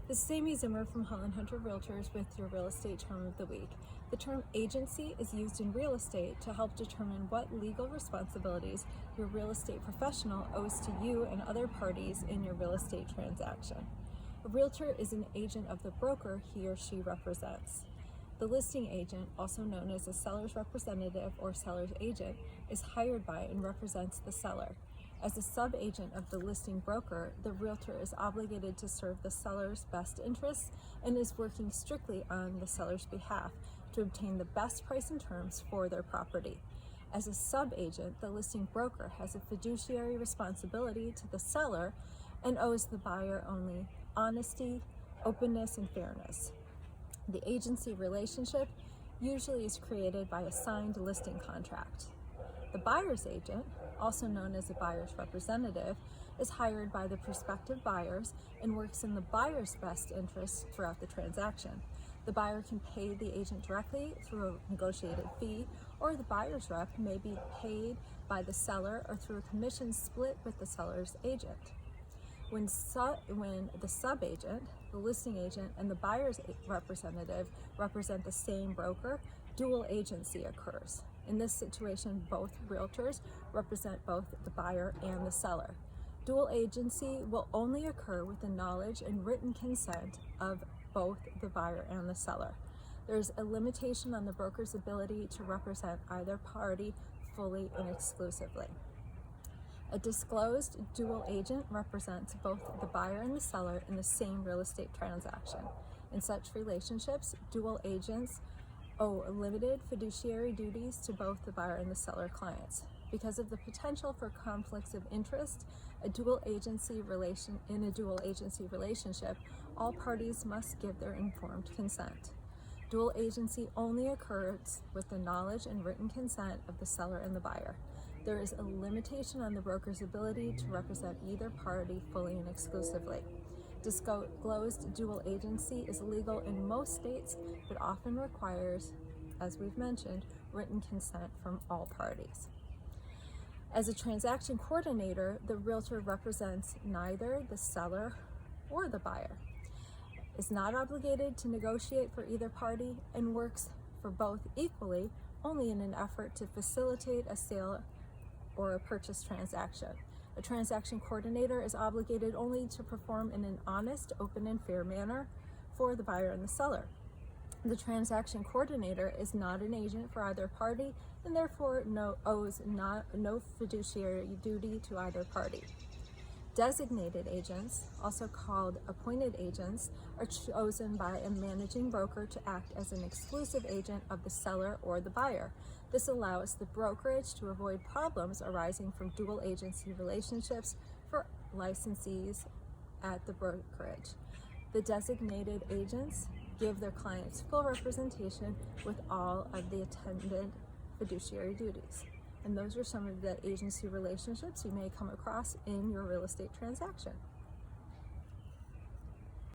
This is Amy Zimmer from Holland Hunter Realtors with your real estate term of the week. The term agency is used in real estate to help determine what legal responsibilities your real estate professional owes to you and other parties in your real estate transaction. A realtor is an agent of the broker he or she represents. The listing agent, also known as a seller's representative or seller's agent, is hired by and represents the seller. As a sub-agent of the listing broker, the realtor is obligated to serve the seller's best interests and is working strictly on the seller's behalf to obtain the best price and terms for their property. As a sub-agent, the listing broker has a fiduciary responsibility to the seller and owes the buyer only honesty, openness, and fairness. The agency relationship usually is created by a signed listing contract. The buyer's agent, also known as a buyer's representative, is hired by the prospective buyers and works in the buyer's best interests throughout the transaction. The buyer can pay the agent directly through a negotiated fee, or the buyer's rep may be paid by the seller or through a commission split with the seller's agent. When the sub-agent, the listing agent, and the buyer's representative represent the same broker, dual agency occurs. In this situation, both realtors represent both the buyer and the seller. Dual agency will only occur with the knowledge and written consent of both the buyer and the seller. There's a limitation on the broker's ability to represent either party fully and exclusively. A disclosed dual agent represents both the buyer and the seller in the same real estate transaction. In such relationships, dual agents owe limited fiduciary duties to both the buyer and the seller clients. Because of the potential for conflicts of interest, in a dual agency relationship, all parties must give their informed consent. Dual agency only occurs with the knowledge and written consent of the seller and the buyer. There is a limitation on the broker's ability to represent either party fully and exclusively. Disclosed dual agency is legal in most states, but often requires, as we've mentioned, written consent from all parties. As a transaction coordinator, the realtor represents neither the seller or the buyer, is not obligated to negotiate for either party, and works for both equally only in an effort to facilitate a sale or a purchase transaction. A transaction coordinator is obligated only to perform in an honest, open, and fair manner for the buyer and the seller. The transaction coordinator is not an agent for either party and therefore owes no fiduciary duty to either party. Designated agents, also called appointed agents, are chosen by a managing broker to act as an exclusive agent of the seller or the buyer. This allows the brokerage to avoid problems arising from dual agency relationships for licensees at the brokerage. The designated agents give their clients full representation with all of the attendant fiduciary duties. And those are some of the agency relationships you may come across in your real estate transaction.